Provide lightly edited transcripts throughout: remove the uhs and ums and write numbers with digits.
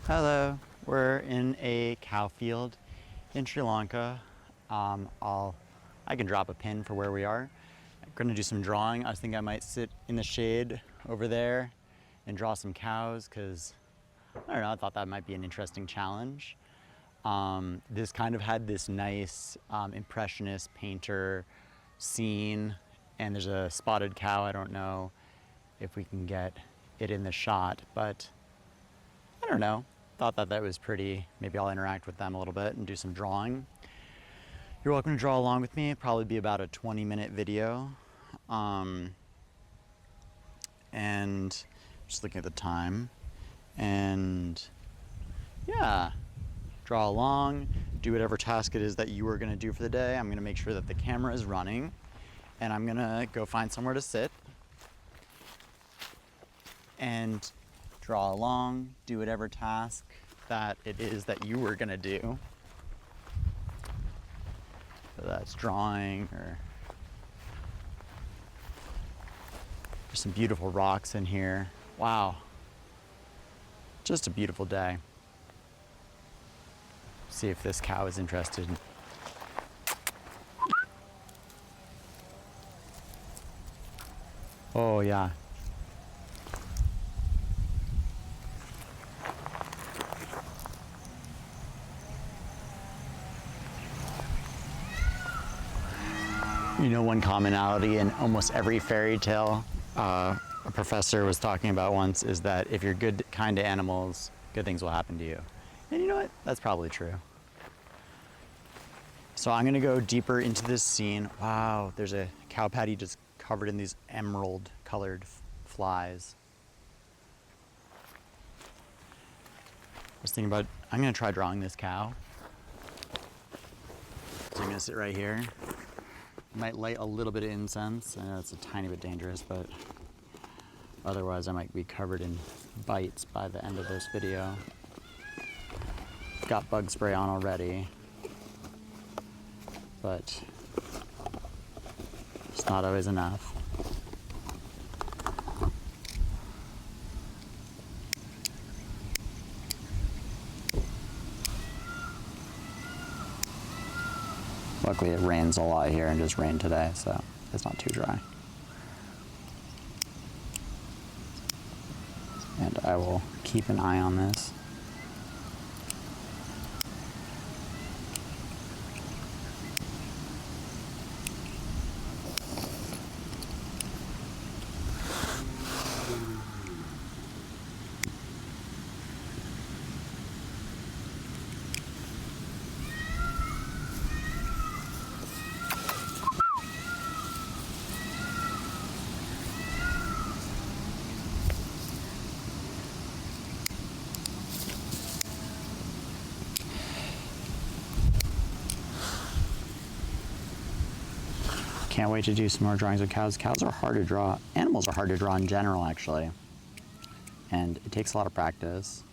Hello, we're in a cow field in Sri Lanka. I can drop a pin for where we are. I'm gonna do some drawing. I think I might sit in the shade over there and draw some cows because, I don't know, I thought that might be an interesting challenge. This kind of had this nice impressionist painter scene, and there's a spotted cow. I don't know if we can get it in the shot, but I don't know. Thought that was pretty. Maybe I'll interact with them a little bit and do some drawing. You're welcome to draw along with me. It'll probably be about a 20-minute video. And just looking at the time. And yeah, draw along, do whatever task it is that you are gonna do for the day. I'm gonna make sure that the camera is running, and I'm gonna go find somewhere to sit and draw along, do whatever task that it is that you were gonna do. Whether that's drawing or there's some beautiful rocks in here. Wow. Just a beautiful day. See if this cow is interested. Oh yeah. You know, one commonality in almost every fairy tale a professor was talking about once is that if you're good, kind to animals, good things will happen to you. And you know what? That's probably true. So I'm gonna go deeper into this scene. Wow, there's a cow patty just covered in these emerald colored flies. I was thinking about, I'm gonna try drawing this cow. So I'm gonna sit right here. Might light a little bit of incense. I know it's a tiny bit dangerous, but otherwise I might be covered in bites by the end of this video. Got bug spray on already, but it's not always enough. Luckily it rains a lot here and just rained today, so it's not too dry. And I will keep an eye on this. Can't wait to do some more drawings of cows. Cows are hard to draw. Animals are hard to draw in general, actually. And it takes a lot of practice.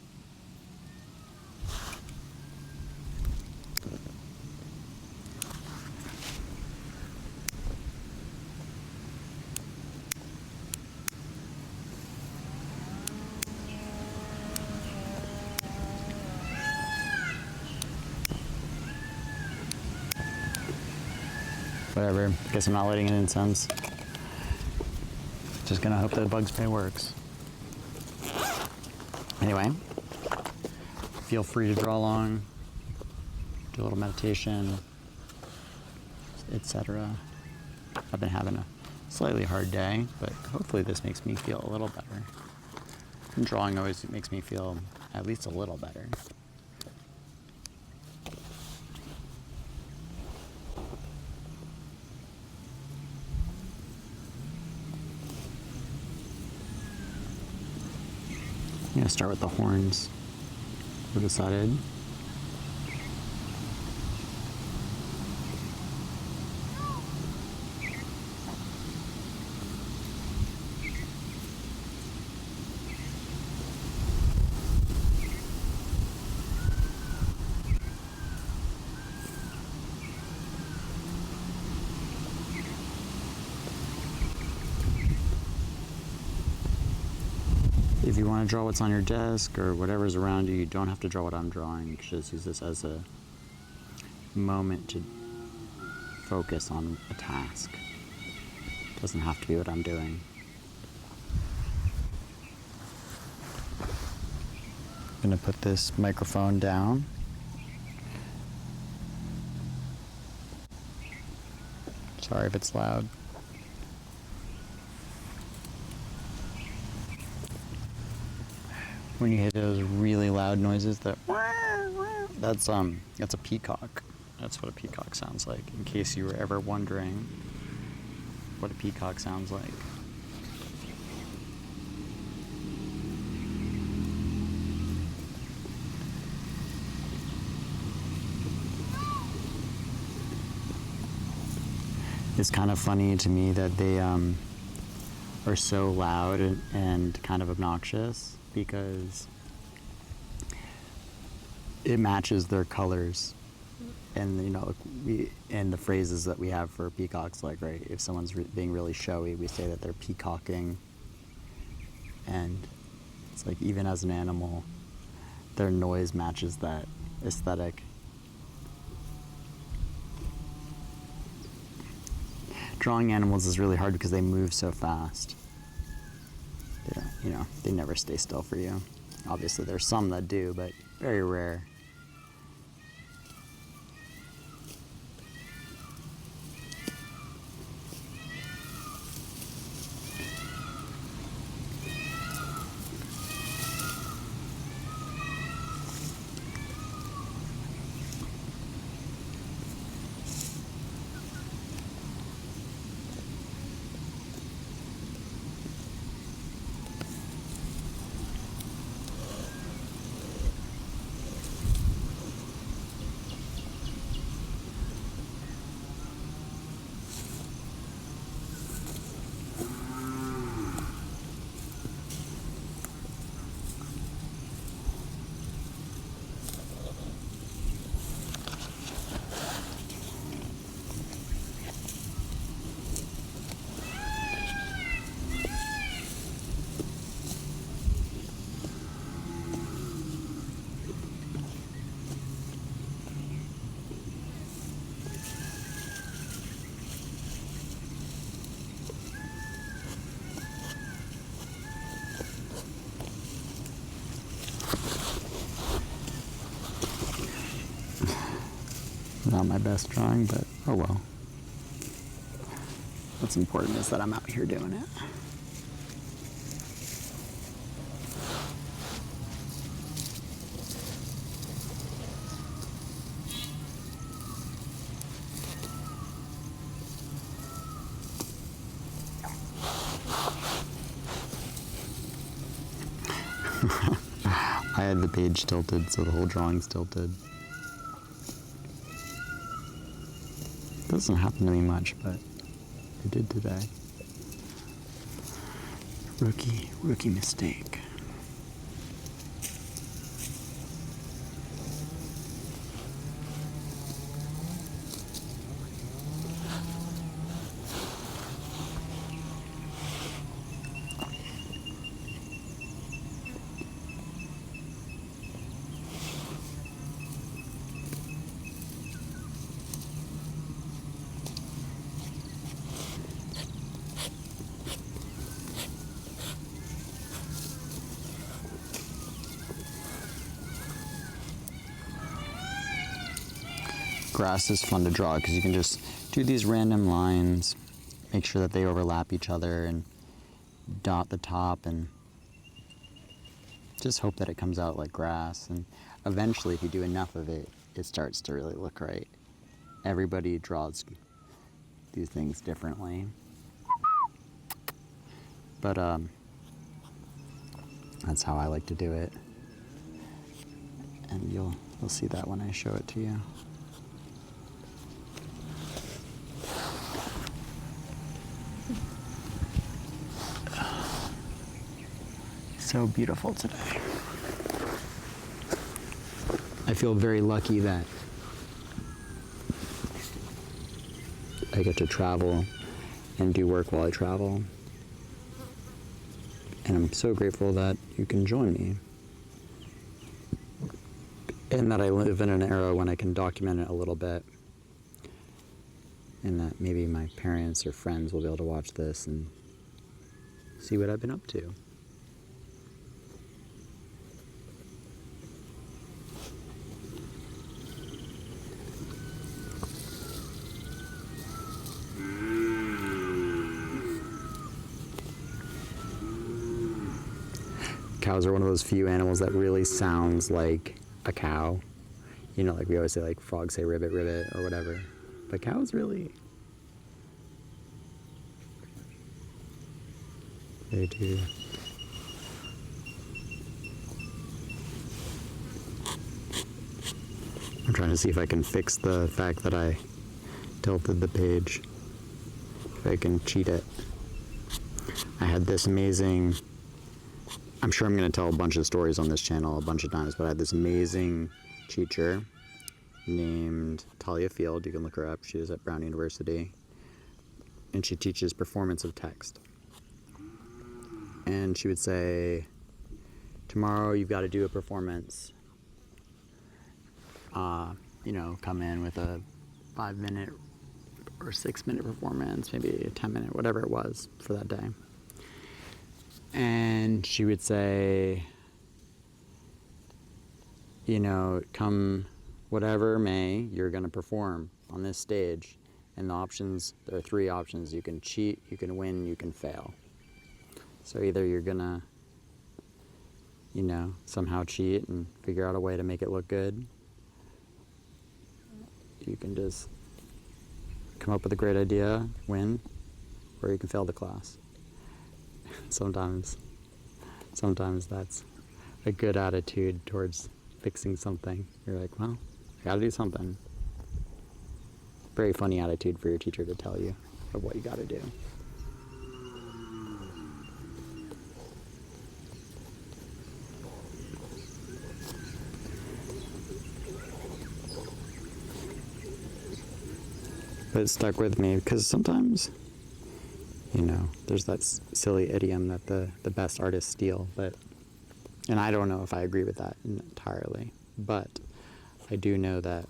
Whatever, guess I'm not lighting an incense. Just gonna hope that the bug spray works. Anyway, feel free to draw along, do a little meditation, etc. I've been having a slightly hard day, but hopefully this makes me feel a little better. And drawing always makes me feel at least a little better. I'm gonna start with the horns. We decided. If you want to draw what's on your desk or whatever's around you, you don't have to draw what I'm drawing. You can just use this as a moment to focus on a task. It doesn't have to be what I'm doing. I'm going to put this microphone down. Sorry if it's loud. When you hear those really loud noises, that's a peacock. That's what a peacock sounds like, in case you were ever wondering what a peacock sounds like. It's kind of funny to me that they are so loud and kind of obnoxious, because it matches their colors. And you know, and the phrases that we have for peacocks, like, right, if someone's being really showy, we say that they're peacocking. And it's like, even as an animal, their noise matches that aesthetic. Drawing animals is really hard because they move so fast. Yeah, you know, they never stay still for you. Obviously, there's some that do, but very rare. Not my best drawing, but oh well. What's important is that I'm out here doing it. I had the page tilted, so the whole drawing's tilted. Doesn't happen to me much, but it did today. Rookie mistake. Grass is fun to draw because you can just do these random lines, make sure that they overlap each other, and dot the top, and just hope that it comes out like grass. And eventually, if you do enough of it, it starts to really look right. Everybody draws these things differently, but that's how I like to do it, and you'll see that when I show it to you. So beautiful today. I feel very lucky that I get to travel and do work while I travel. And I'm so grateful that you can join me. And that I live in an era when I can document it a little bit. And that maybe my parents or friends will be able to watch this and see what I've been up to. Cows are one of those few animals that really sounds like a cow. You know, like we always say, like frogs say ribbit, ribbit, or whatever. But cows really, they do. I'm trying to see if I can fix the fact that I tilted the page. If I can cheat it. I had this amazing, I'm sure I'm going to tell a bunch of stories on this channel a bunch of times, but I had this amazing teacher named Talia Field. You can look her up. She was at Brown University. And she teaches performance of text. And she would say, tomorrow you've got to do a performance. You know, come in with a 5-minute or 6-minute performance, maybe a 10-minute, whatever it was for that day. And she would say, you know, come whatever may, you're going to perform on this stage. And the options, there are 3 options. You can cheat, you can win, you can fail. So either you're going to, you know, somehow cheat and figure out a way to make it look good. You can just come up with a great idea, win, or you can fail the class. Sometimes that's a good attitude towards fixing something. You're like, well, I gotta do something. Very funny attitude for your teacher to tell you of what you gotta do. But it stuck with me because sometimes, you know, there's that silly idiom that the best artists steal, and I don't know if I agree with that entirely, but I do know that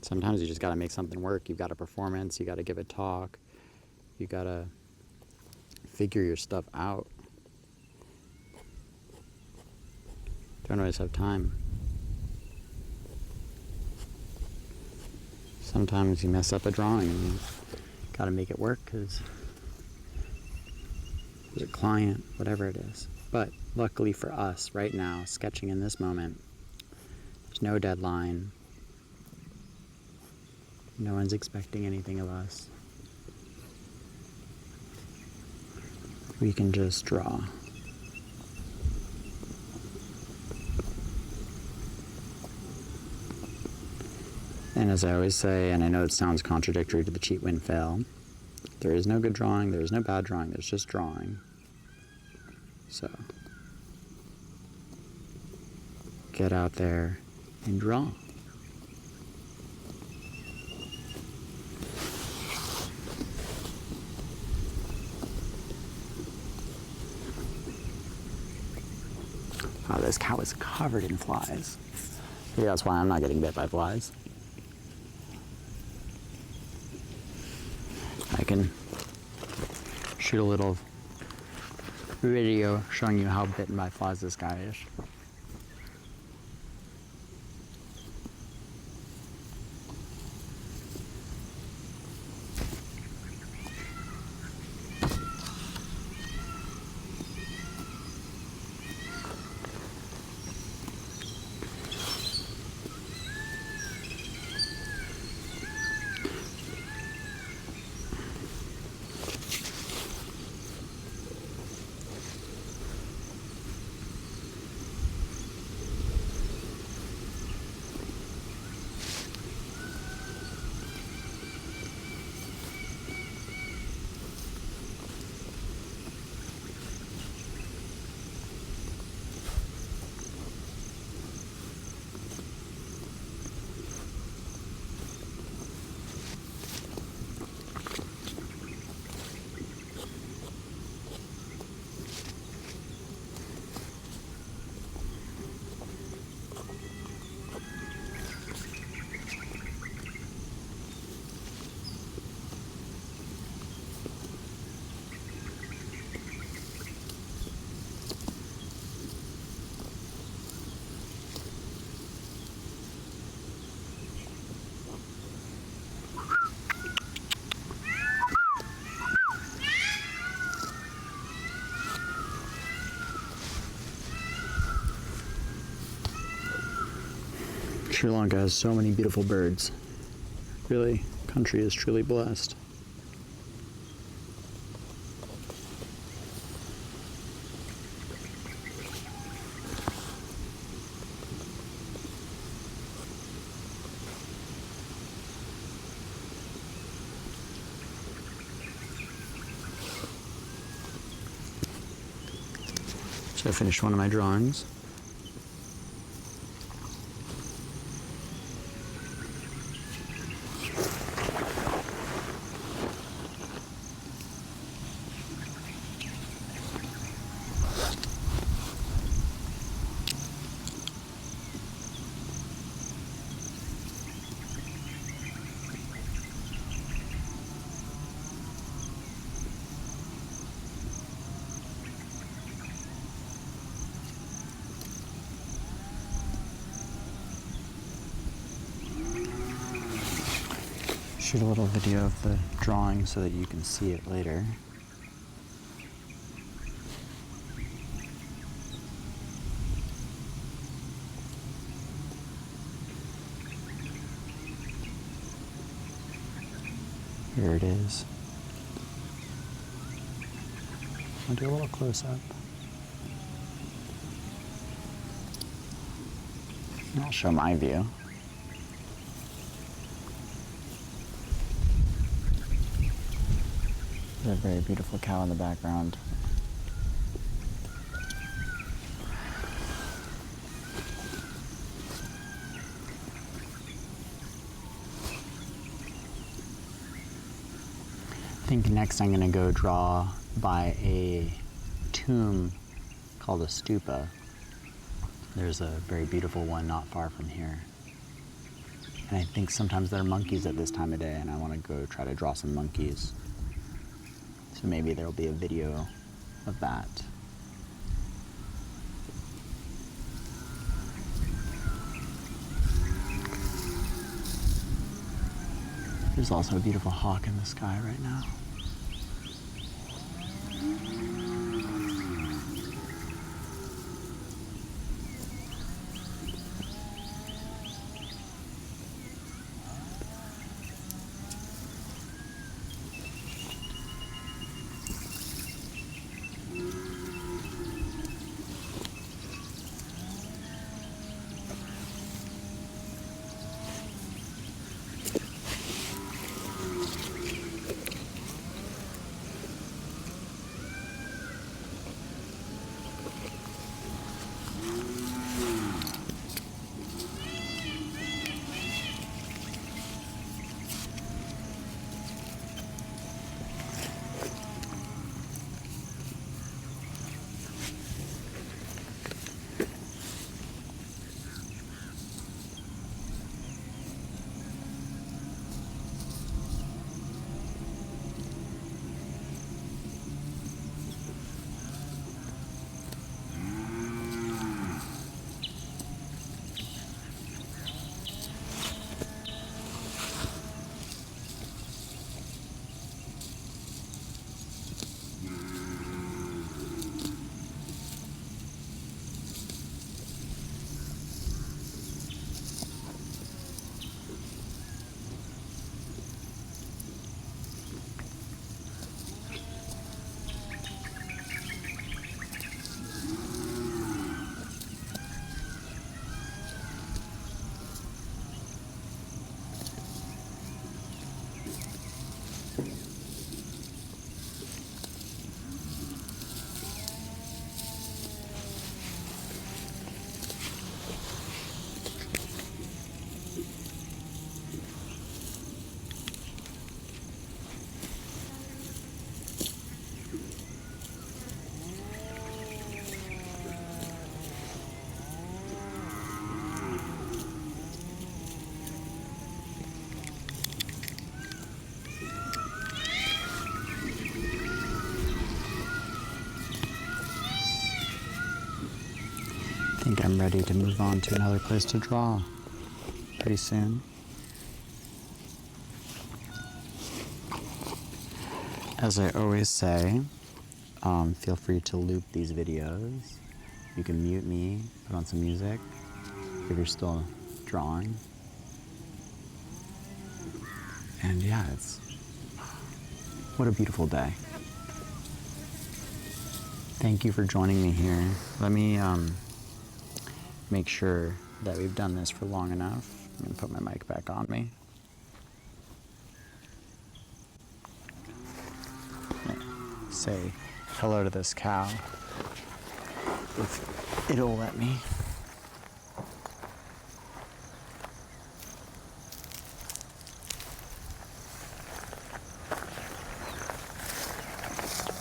sometimes you just got to make something work. You've got a performance, you got to give a talk, you got to figure your stuff out. Don't always have time. Sometimes you mess up a drawing and you got to make it work because a client, whatever it is. But luckily for us, right now, sketching in this moment, there's no deadline. No one's expecting anything of us. We can just draw. And as I always say, and I know it sounds contradictory to the cheat, win, fail, there is no good drawing, there is no bad drawing, there's just drawing. So, get out there and draw. Oh, this cow is covered in flies. Maybe that's why I'm not getting bit by flies. I can shoot a little video showing you how bitten by flies this guy is. Sri Lanka has so many beautiful birds. Really, country is truly blessed. So I finished one of my drawings. Shoot a little video of the drawing so that you can see it later. Here it is. I'll do a little close-up. I'll show my view. There's a very beautiful cow in the background. I think next I'm going to go draw by a tomb called a stupa. There's a very beautiful one not far from here. And I think sometimes there are monkeys at this time of day, and I want to go try to draw some monkeys. So maybe there'll be a video of that. There's also a beautiful hawk in the sky right now. I think I'm ready to move on to another place to draw pretty soon. As I always say, feel free to loop these videos. You can mute me, put on some music. If you're still drawing. And yeah, what a beautiful day. Thank you for joining me here. Let me make sure that we've done this for long enough. I'm gonna put my mic back on me. Say hello to this cow, if it'll let me.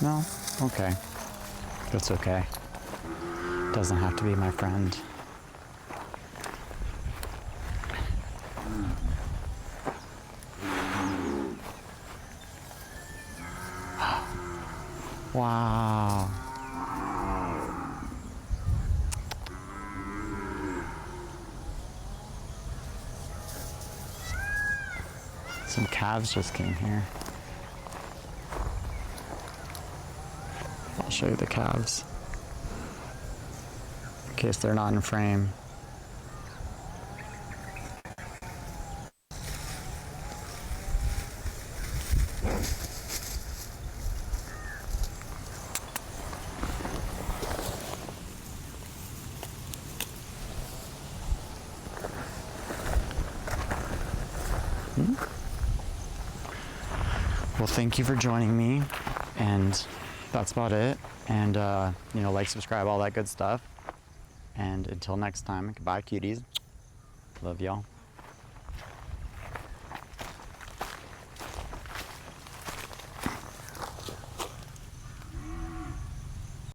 No? Okay. That's okay. Doesn't have to be my friend. Wow. Some calves just came here. I'll show you the calves in case they're not in frame. Well, thank you for joining me, and that's about it. And like, subscribe, all that good stuff. And until next time, goodbye, cuties. Love y'all.